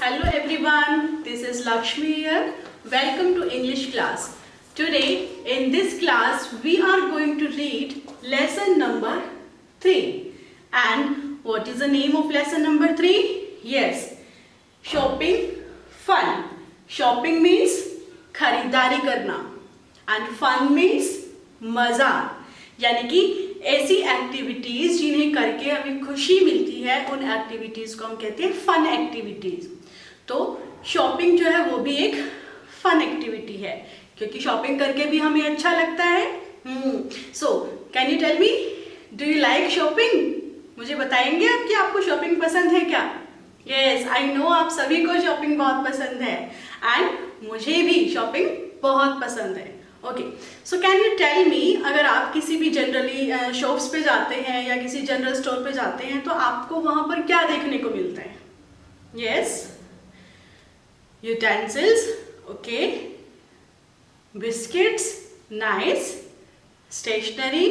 Hello everyone, this is Lakshmi here. Welcome to English class. Today in this class we are going to read lesson number 3. And what is the name of lesson number 3? Yes, shopping fun. Shopping means खरीदारी करना and fun means मजा, यानी कि ऐसी activities जिन्हें करके हमें खुशी मिलती है उन एक्टिविटीज को हम कहते हैं फन एक्टिविटीज। तो शॉपिंग जो है वो भी एक फन एक्टिविटी है क्योंकि शॉपिंग करके भी हमें अच्छा लगता है। So can you tell me, do you like shopping? मुझे बताएंगे आप कि आपको शॉपिंग पसंद है क्या? यस, आई नो आप सभी को शॉपिंग बहुत पसंद है एंड मुझे भी शॉपिंग बहुत पसंद है। Okay, so can you tell me, अगर आप किसी भी जनरली शॉप्स पे जाते हैं या किसी जनरल स्टोर पे जाते हैं तो आपको वहां पर क्या देखने को मिलता है? Yes, utensils, okay, biscuits, nice, stationery,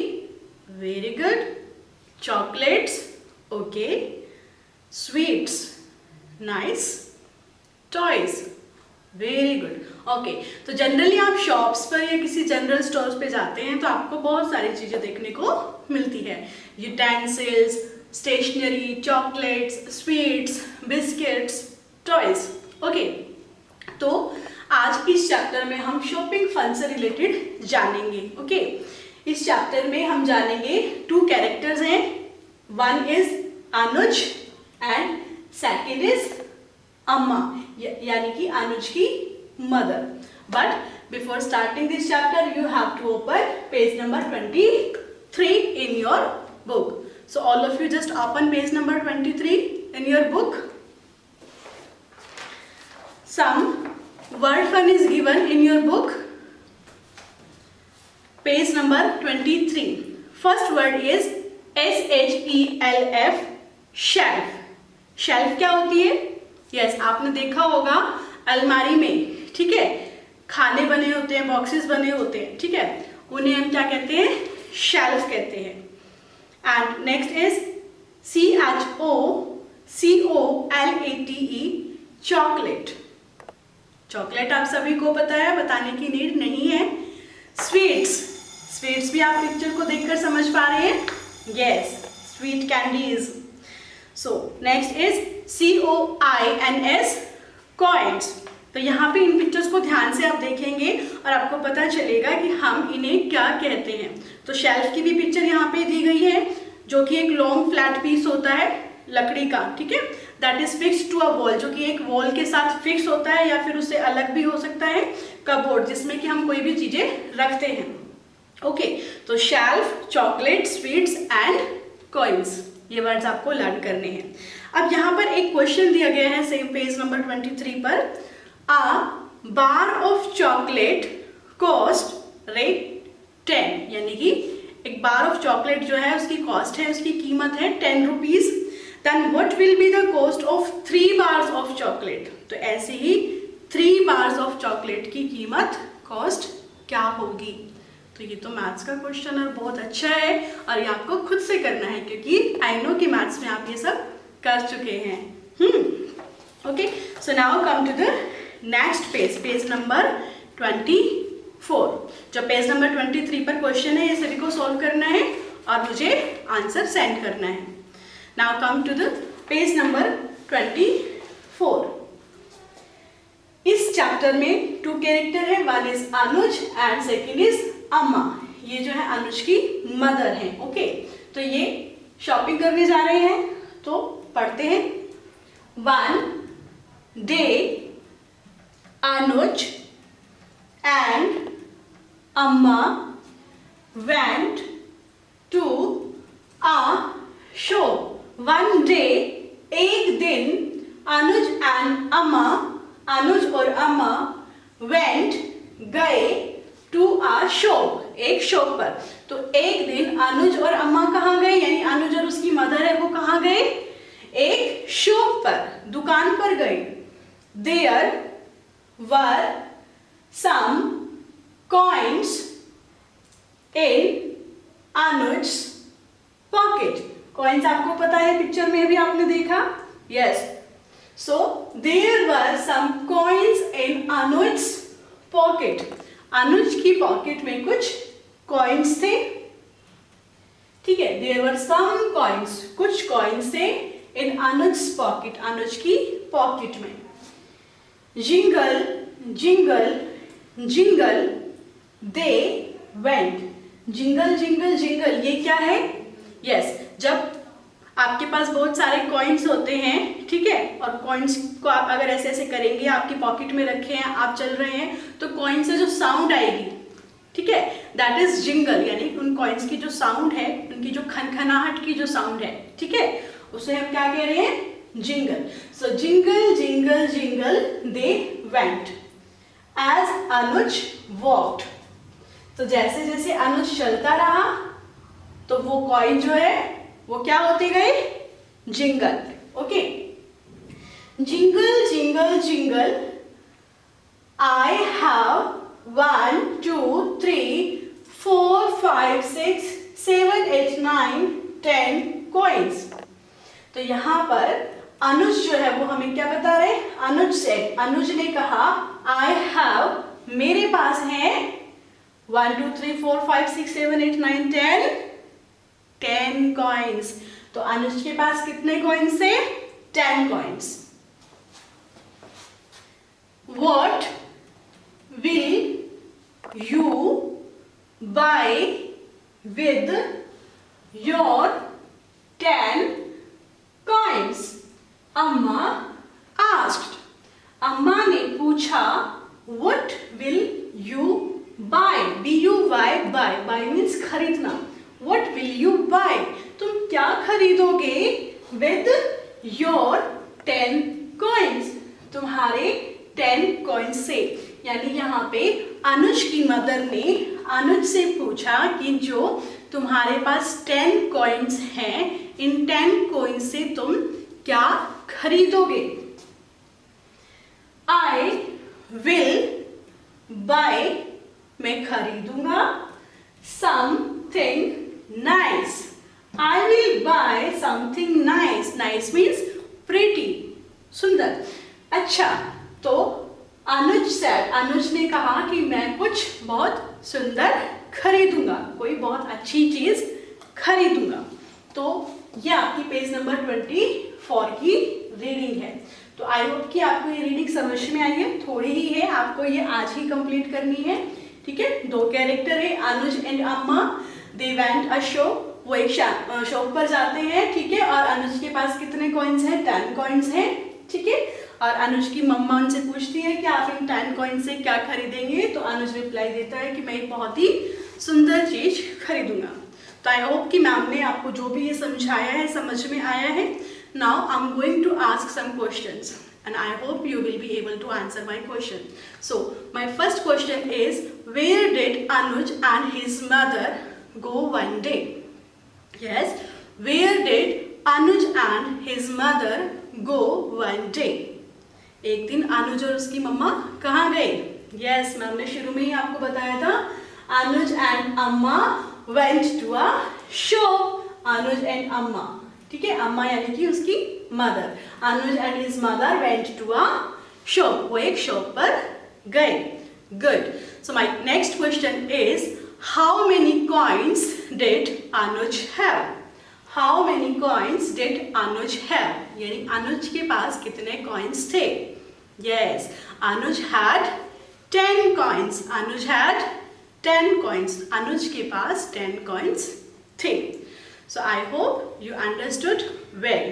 very good, chocolates, okay, sweets, nice, toys, very good. Okay, तो जनरली आप शॉप्स पर या किसी जनरल स्टोर्स पे जाते हैं तो आपको बहुत सारी चीजें देखने को मिलती है, utensils, stationery, chocolates, sweets, biscuits, toys. Okay, तो आज इस चैप्टर में हम शॉपिंग फन से रिलेटेड जानेंगे। ओके, इस चैप्टर में हम जानेंगे 2 कैरेक्टर्स हैं, one is Anuj and second is Amma, यानी कि अनुज की mother. But before starting this chapter you have to open page number 23 in your book. So all of you just open page number 23 in your book. Some word fun is given in your book. Page number 23. First word is SHELF, shelf. Shelf क्या होती है? Yes, आपने देखा होगा अलमारी में, ठीक है, खाने बने होते हैं, बॉक्सेस बने होते हैं, ठीक है, उन्हें हम क्या कहते हैं? शेल्फ कहते हैं। And next is CHOCOLATE, chocolate. Chocolate आप सभी को पता है, बताने की नीड नहीं है। स्वीट्स, स्वीट्स भी आप पिक्चर को देखकर समझ पा रहे हैं। Yes, sweet candies. So next is COINS, coins. तो यहाँ पे इन पिक्चर्स को ध्यान से आप देखेंगे और आपको पता चलेगा कि हम इन्हें क्या कहते हैं। तो शेल्फ की भी पिक्चर यहाँ पे दी गई है जो कि एक लॉन्ग फ्लैट पीस होता है लकड़ी का, ठीक है, that is fix to a wall, जो कि एक वॉल के साथ फिक्स होता है या फिर उससे अलग भी हो सकता है, कपबोर्ड जिसमें कि हम कोई भी चीजें रखते हैं। ओके, तो shelf, chocolate, sweets and coins, ये वर्ड्स आपको लर्न करने हैं। अब यहाँ पर एक क्वेश्चन दिया गया है सेम पेज नंबर 23 पर, A bar of chocolate cost rate 10, यानी कि एक बार ऑफ चॉकलेट जो है उसकी कॉस्ट है, उसकी कीमत है 10 rupees. Then what will be the cost of 3 bars of chocolate? तो ऐसे ही 3 बार्स ऑफ चॉकलेट की कीमत, कॉस्ट क्या होगी? तो ये तो मैथ्स का क्वेश्चन है, बहुत अच्छा है और ये आपको खुद से करना है क्योंकि आई नो कि मैथ्स में आप ये सब कर चुके हैं। Okay, so now come to the next page, page number 24। जो पेज नंबर 23 पर क्वेश्चन है ये सभी को सॉल्व करना है और मुझे आंसर सेंड करना है। Now come to the page number 24। इस चैप्टर में 2 कैरेक्टर है, one is Anuj and second is Amma. ये जो है अनुज की मदर है। ओके, तो ये शॉपिंग करने जा रहे हैं, तो पढ़ते हैं। One day Anuj and Amma went to a shop. One day, एक दिन अनुज and अम्मा, अनुज और अम्मा went, गए to a shop, एक शॉप पर। तो एक दिन अनुज और अम्मा कहाँ गए, यानी अनुज और उसकी मदर है वो कहाँ गए? एक शॉप पर, दुकान पर गए। There were some coins in Anuj's pocket. Coins आपको पता है, पिक्चर में भी आपने देखा। Yes, So there were some coins in Anuj's pocket. अनुज की पॉकेट में कुछ कॉइन्स थे, ठीक है. There were some coins, कुछ कॉइन्स थे in Anuj's pocket, अनुज की पॉकेट में. Jingle, jingle, jingle, they went. Jingle, jingle, jingle, ये क्या है? Yes, जब आपके पास बहुत सारे कॉइन्स होते हैं, ठीक है, और कॉइन्स को आप अगर ऐसे ऐसे करेंगे, आपकी पॉकेट में रखे हैं, आप चल रहे हैं, तो कॉइन से जो साउंड आएगी, ठीक है, दैट इज जिंगल. यानी उन कॉइन्स की जो साउंड है, उनकी जो खनखनाहट की जो साउंड है, ठीक है, उसे हम क्या कह रहे हैं? Jingle. So jingle jingle jingle they went as Anuj walked. तो जैसे जैसे अनुज चलता रहा तो वो कॉइन जो है वो क्या होती गई? Jingle. Okay. Jingle jingle jingle I have 1 2 3 4 5 6 7 8 9 10 coins. तो यहां पर अनुज जो है वो हमें क्या बता रहे? अनुज ने कहा आई हैव, मेरे पास है 1 2 3 4 5 6 7 8 9 10 कॉइन्स. तो अनुज के पास कितने कॉइन्स थे? 10 coins. What will you buy with your 10 coins? अम्मा asked. अम्मा ने पूछा what will you buy? B-U-Y, buy means खरीदना. What will you buy? तुम क्या खरीदोगे with your 10 coins? तुम्हारे 10 coins से. यानी यहाँ पे अनुज की मदर ने अनुज से पूछा कि जो तुम्हारे पास 10 coins हैं, इन 10 coins से तुम क्या खरीदोगे? I will buy, मैं खरीदूंगा, something nice. I will buy something nice. Nice means pretty, सुंदर. अच्छा, तो अनुज ने कहा कि मैं कुछ बहुत सुंदर खरीदूंगा, कोई बहुत अच्छी चीज खरीदूंगा. तो ये आपकी पेज नंबर 24 की रीडिंग है. तो आई होप कि आपको ये रीडिंग समझ में आई है. थोड़ी ही है, आपको ये आज ही कंप्लीट करनी है, ठीक है. 2 कैरेक्टर है, अनुज एंड अम्मा. दे वेंट अ शो, वो एक शॉप पर जाते हैं, ठीक है. और अनुज के पास कितने कॉइन्स हैं? 10 कॉइन्स हैं, ठीक है. और अनुज की मम्मा उनसे पूछती है कि आप इन 10 कॉइन्स से क्या खरीदेंगे? तो अनुज रिप्लाई देता है कि मैं एक बहुत ही सुंदर चीज खरीदूंगा. तो आई होप कि मैम ने आपको जो भी ये समझाया है समझ में आया है. Now I am going to ask some questions and I hope you will be able to answer my question. So my first question is, where did Anuj and his mother go one day? Yes, where did Anuj and his mother go one day? एक दिन अनुज और उसकी मम्मा कहाँ गए? Yes, ma'am ने शुरू में ही आपको बताया था. Anuj and अम्मा went to a shop. Anuj and अम्मा, ठीक है, अम्मा यानी कि उसकी mother. Anuj and his mother went to a shop. वो एक शॉप पर गए. Good. So my next question is, how many coins did Anuj have? How many coins did Anuj have? यानी अनुज के पास कितने कॉइन्स थे? Yes, Anuj had 10 coins. Anuj had 10 coins. Anuj के पास 10 coins थे. So I hope you understood well.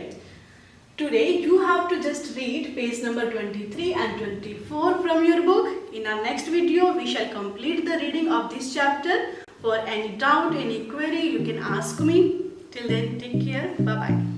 Today you have to just read page number 23 and 24 from your book. In our next video we shall complete the reading of this chapter. For any doubt, any query, you can ask me. Till then, take care. Bye bye.